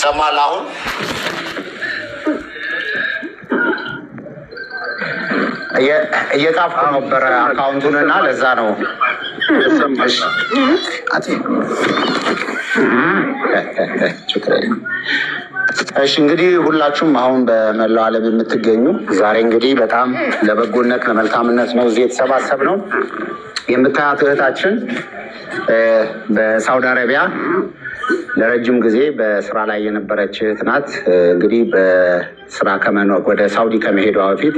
ይሰማል አሁን? እየጻፍኩ ነበረ አካውንቱንና ለዛ ነው። እሺ እንግዲህ ሁላችሁም አሁን በመላው ዓለም የምትገኙ ዛሬ እንግዲህ በጣም ለበጎነት ለመልካምነት ነው እዚህ የተሰባሰብ ነው። የምታያት እህታችን በሳውዲ አረቢያ ለረጅም ጊዜ በስራ ላይ የነበረች እህት ናት። እንግዲህ በስራ ወደ ሳውዲ ከመሄዷ በፊት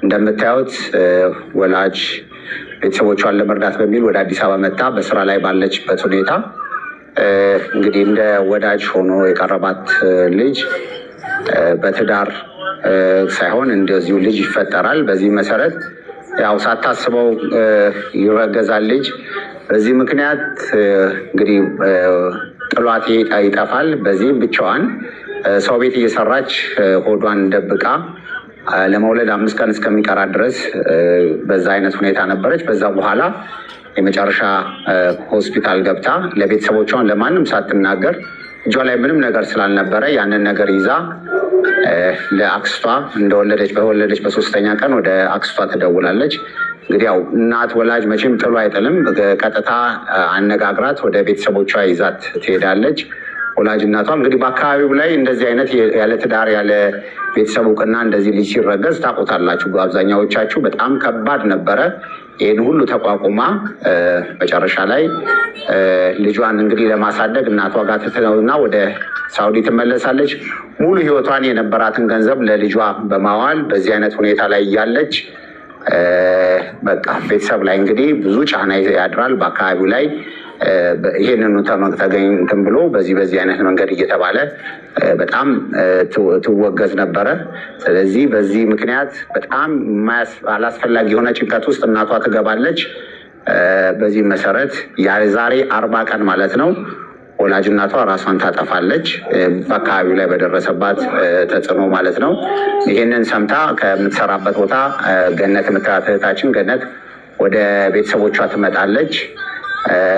እንደምታዩት ወላጅ ቤተሰቦቿን ለመርዳት በሚል ወደ አዲስ አበባ መጣ። በስራ ላይ ባለችበት ሁኔታ እንግዲህ እንደ ወዳጅ ሆኖ የቀረባት ልጅ በትዳር ሳይሆን እንደዚሁ ልጅ ይፈጠራል። በዚህ መሰረት ያው ሳታስበው ይረገዛል ልጅ። በዚህ ምክንያት እንግዲህ ጥሏት ይጠፋል። በዚህም ብቻዋን ሰው ቤት እየሰራች ሆዷን ደብቃ ለመውለድ 5 ቀን እስከሚቀራት ድረስ በዛ አይነት ሁኔታ ነበረች። በዛ በኋላ የመጨረሻ ሆስፒታል ገብታ ለቤተሰቦቿን ለማንም ሳትናገር እጇ ላይ ምንም ነገር ስላልነበረ ያንን ነገር ይዛ ለአክስቷ በወለደች በ3ኛ ቀን ወደ አክስቷ ትደውላለች። እንግዲህ ያው እናት ወላጅ መቼም ጥሎ አይጥልም። ቀጥታ አነጋግራት ወደ ቤተሰቦቿ ይዛት ትሄዳለች። ወላጅ እናቷ እንግዲህ በአካባቢው ላይ እንደዚህ አይነት ያለ ትዳር ያለ ቤተሰብ እውቅና እንደዚህ ልጅ ሲረገዝ ታውቁታላችሁ አብዛኛዎቻችሁ። በጣም ከባድ ነበረ። ይህን ሁሉ ተቋቁማ መጨረሻ ላይ ልጇን እንግዲህ ለማሳደግ እናቷ ጋር ትተውና ወደ ሳውዲ ትመለሳለች። ሙሉ ህይወቷን የነበራትን ገንዘብ ለልጇ በማዋል በዚህ አይነት ሁኔታ ላይ እያለች በቃ ቤተሰብ ላይ እንግዲህ ብዙ ጫና ያድራል በአካባቢው ላይ። ይሄንኑ ተገኝተን ብሎ በዚህ አይነት መንገድ እየተባለ በጣም ትወገዝ ነበረ። ስለዚህ በዚህ ምክንያት በጣም አላስፈላጊ የሆነ ጭንቀት ውስጥ እናቷ ትገባለች። በዚህ መሰረት የዛሬ 40 ቀን ማለት ነው ወላጅ እናቷ ራሷን ታጠፋለች፣ በአካባቢው ላይ በደረሰባት ተጽዕኖ ማለት ነው። ይህንን ሰምታ ከምትሰራበት ቦታ ገነት የምትላት እህታችን ገነት ወደ ቤተሰቦቿ ትመጣለች።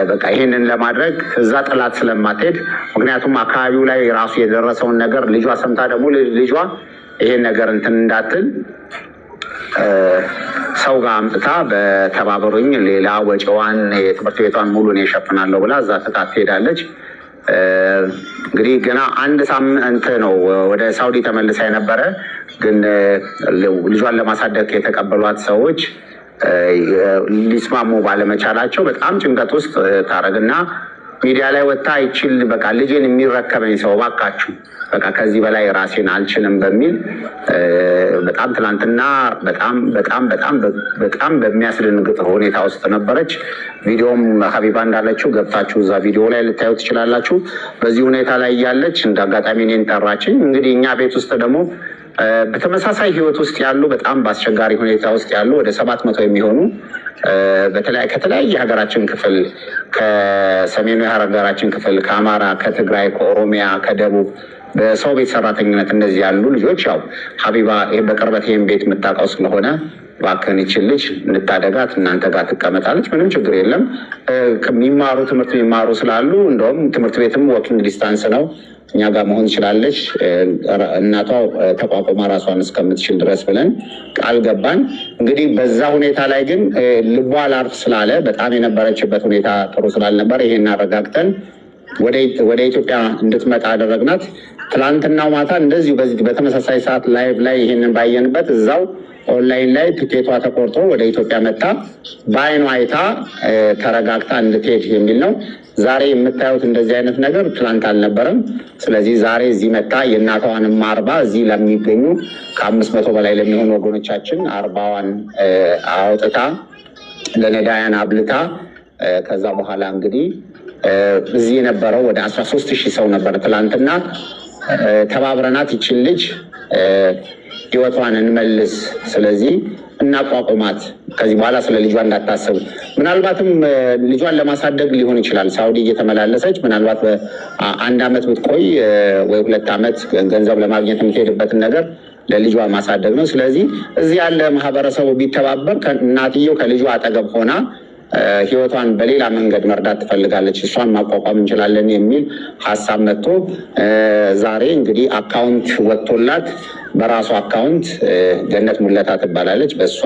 በቃ ይህንን ለማድረግ እዛ ጥላት ስለማትሄድ፣ ምክንያቱም አካባቢው ላይ ራሱ የደረሰውን ነገር ልጇ ሰምታ ደግሞ ልጇ ይሄን ነገር እንትን እንዳትል ሰው ጋር አምጥታ በተባበሩኝ ሌላ ወጪዋን የትምህርት ቤቷን ሙሉን የሸፍናለሁ ብላ እዛ ትታት ትሄዳለች። እንግዲህ ገና 1 ሳምንት ነው ወደ ሳውዲ ተመልሳ የነበረ። ግን ልጇን ለማሳደግ የተቀበሏት ሰዎች ሊስማሙ ባለመቻላቸው በጣም ጭንቀት ውስጥ ታረግና ሚዲያ ላይ ወጥታ ይችል በቃ ልጄን የሚረከበኝ ሰው ባካችሁ፣ በቃ ከዚህ በላይ ራሴን አልችልም በሚል በጣም ትናንትና በጣም በሚያስደንግጥ ሁኔታ ውስጥ ነበረች። ቪዲዮም ሀቢባ እንዳለችው ገብታችሁ እዛ ቪዲዮ ላይ ልታዩ ትችላላችሁ። በዚህ ሁኔታ ላይ እያለች እንደ አጋጣሚ እኔን ጠራችኝ። እንግዲህ እኛ ቤት ውስጥ ደግሞ በተመሳሳይ ህይወት ውስጥ ያሉ በጣም በአስቸጋሪ ሁኔታ ውስጥ ያሉ ወደ 700 የሚሆኑ ከተለያየ ሀገራችን ክፍል ከሰሜኑ የሀገራችን ክፍል ከአማራ፣ ከትግራይ፣ ከኦሮሚያ፣ ከደቡብ በሰው ቤት ሰራተኝነት እንደዚህ ያሉ ልጆች ያው ሀቢባ በቅርበት ይህን ቤት የምታውቀው ስለሆነ እባክህን ይችን ልጅ እንታደጋት፣ እናንተ ጋር ትቀመጣለች፣ ምንም ችግር የለም። የሚማሩ ትምህርት የሚማሩ ስላሉ እንደውም ትምህርት ቤትም ወኪንግ ዲስታንስ ነው፣ እኛ ጋር መሆን ትችላለች፣ እናቷ ተቋቁማ ራሷን እስከምትችል ድረስ ብለን ቃል ገባን። እንግዲህ በዛ ሁኔታ ላይ ግን ልቧ ላርፍ ስላለ በጣም የነበረችበት ሁኔታ ጥሩ ስላልነበረ ይሄን አረጋግጠን ወደ ኢትዮጵያ እንድትመጣ አደረግናት። ትላንትናው ማታ እንደዚሁ በተመሳሳይ ሰዓት ላይቭ ላይ ይሄንን ባየንበት እዛው ኦንላይን ላይ ትኬቷ ተቆርጦ ወደ ኢትዮጵያ መጣ። በአይኗ አይታ ተረጋግታ እንድትሄድ የሚል ነው። ዛሬ የምታዩት እንደዚህ አይነት ነገር ትላንት አልነበረም። ስለዚህ ዛሬ እዚህ መጣ የእናቷንም 40 እዚህ ለሚገኙ ከ500 በላይ ለሚሆኑ ወገኖቻችን 40ዋን አውጥታ ለነዳያን አብልታ ከዛ በኋላ እንግዲህ እዚህ የነበረው ወደ 13,000 ሰው ነበር ትላንትና። ተባብረናት ይችን ልጅ ህይወቷን እንመልስ፣ ስለዚህ እናቋቁማት፣ ከዚህ በኋላ ስለ ልጇ እንዳታስብ። ምናልባትም ልጇን ለማሳደግ ሊሆን ይችላል ሳውዲ እየተመላለሰች ምናልባት በ1 ዓመት ብትቆይ ወይ 2 ዓመት ገንዘብ ለማግኘት የምትሄድበትን ነገር ለልጇ ማሳደግ ነው። ስለዚህ እዚህ ያለ ማህበረሰቡ ቢተባበር እናትየው ከልጇ አጠገብ ሆና ህይወቷን በሌላ መንገድ መርዳት ትፈልጋለች፣ እሷን ማቋቋም እንችላለን የሚል ሀሳብ መጥቶ ዛሬ እንግዲህ አካውንት ወጥቶላት በራሷ አካውንት ገነት ሙለታ ትባላለች፣ በእሷ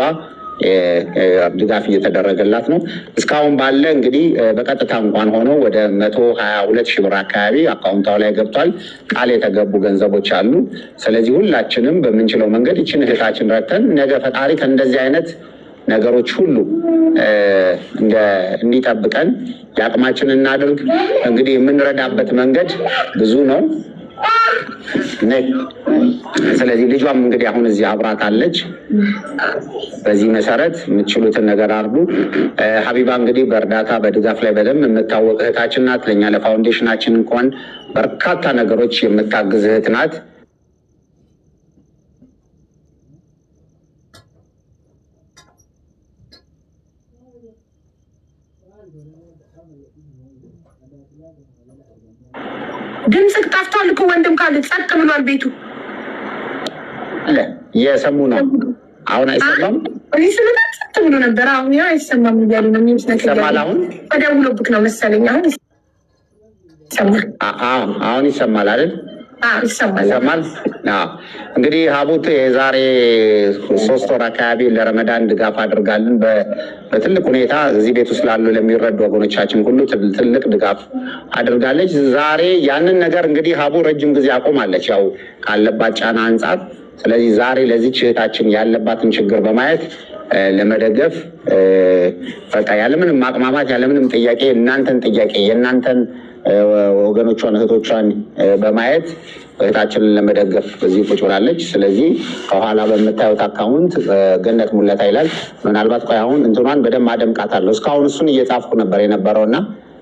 ድጋፍ እየተደረገላት ነው። እስካሁን ባለ እንግዲህ በቀጥታ እንኳን ሆኖ ወደ 122 ሺህ ብር አካባቢ አካውንታው ላይ ገብቷል። ቃል የተገቡ ገንዘቦች አሉ። ስለዚህ ሁላችንም በምንችለው መንገድ ይችን እህታችን ረድተን ነገ ፈጣሪ ከእንደዚህ አይነት ነገሮች ሁሉ እንዲጠብቀን የአቅማችን እናድርግ። እንግዲህ የምንረዳበት መንገድ ብዙ ነው። ስለዚህ ልጇም እንግዲህ አሁን እዚህ አብራት አለች። በዚህ መሰረት የምትችሉትን ነገር አርዱ። ሀቢባ እንግዲህ በእርዳታ በድጋፍ ላይ በደንብ የምታወቅ እህታችን ናት። ለእኛ ለፋውንዴሽናችን እንኳን በርካታ ነገሮች የምታግዝ እህት ናት። ድምፅህ ጠፍቷል እኮ ወንድም ካለ ጸጥ ብሏል ቤቱ። እየሰሙ ነው። አሁን አይሰማም? እዚህ ስመጣ ጸጥ ብሎ ነበር። አሁን ያው አይሰማም እያሉ ነው የሚመስለኝ። ይሰማል? አሁን ተደውሎብክ ነው መሰለኝ። አሁን ይሰማል። አሁን ይሰማል አይደል? ይሰማል። እንግዲህ ሀቡት የዛሬ 3 ወር አካባቢ ለረመዳን ድጋፍ አድርጋልን በትልቅ ሁኔታ እዚህ ቤት ውስጥ ላሉ ለሚረዱ ወገኖቻችን ሁሉ ትልቅ ድጋፍ አድርጋለች። ዛሬ ያንን ነገር እንግዲህ ሀቡ ረጅም ጊዜ አቆማለች፣ ያው ካለባት ጫና አንጻር። ስለዚህ ዛሬ ለዚች እህታችን ያለባትን ችግር በማየት ለመደገፍ በቃ ያለምንም ማቅማማት ያለምንም ጥያቄ እናንተን ጥያቄ የእናንተን ወገኖቿን እህቶቿን በማየት እህታችንን ለመደገፍ በዚህ ቁጭ ብላለች። ስለዚህ ከኋላ በምታዩት አካውንት ገነት ሙለታ ይላል። ምናልባት ቆይ አሁን እንትኗን በደንብ አደምቃታለሁ። እስካሁን እሱን እየጻፍኩ ነበር የነበረውና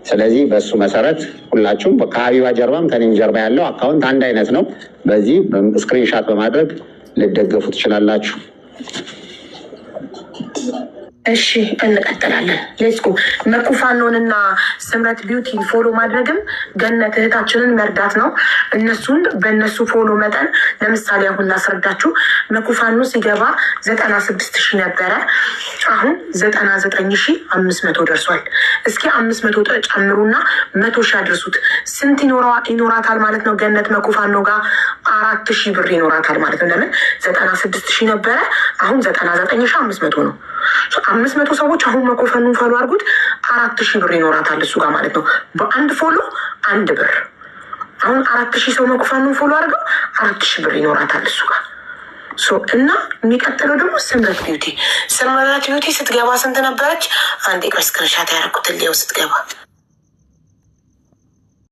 ስለዚህ በሱ መሰረት ሁላችሁም ከሀቢባ ጀርባም ከኔም ጀርባ ያለው አካውንት አንድ አይነት ነው። በዚህ ስክሪንሻት በማድረግ ልደገፉ ትችላላችሁ። እሺ እንቀጥላለን። ሌትስጎ መኩፋኖንና ስምረት ቢዩቲን ፎሎ ማድረግም ገነት እህታችንን መርዳት ነው። እነሱን በእነሱ ፎሎ መጠን ለምሳሌ አሁን ላስረዳችሁ። መኩፋኖ ሲገባ 96,000 ነበረ። አሁን 99,500 ደርሷል። እስኪ 500 ጨምሩና 100,000 አድርሱት። ስንት ይኖራታል ማለት ነው? ገነት መኩፋኖ ጋር 4,000 ብር ይኖራታል ማለት ነው። ለምን 96,000 ነበረ፣ አሁን 99,500 ነው። 500 ሰዎች አሁን መኩፋኖን ፎሎ አድርጉት፣ 4,000 ብር ይኖራታል እሱ ጋር ማለት ነው። በአንድ ፎሎ 1 ብር። አሁን 4,000 ሰው መኩፋኖን ፎሎ አድርገው 4,000 ብር ይኖራታል እሱ ጋር። እና የሚቀጥለው ደግሞ ስምረት ቢዩቲ ስትገባ ስንት ነበረች? አንዴ ቆይ ስክሪንሻት ያደረኩት ሊው ስትገባ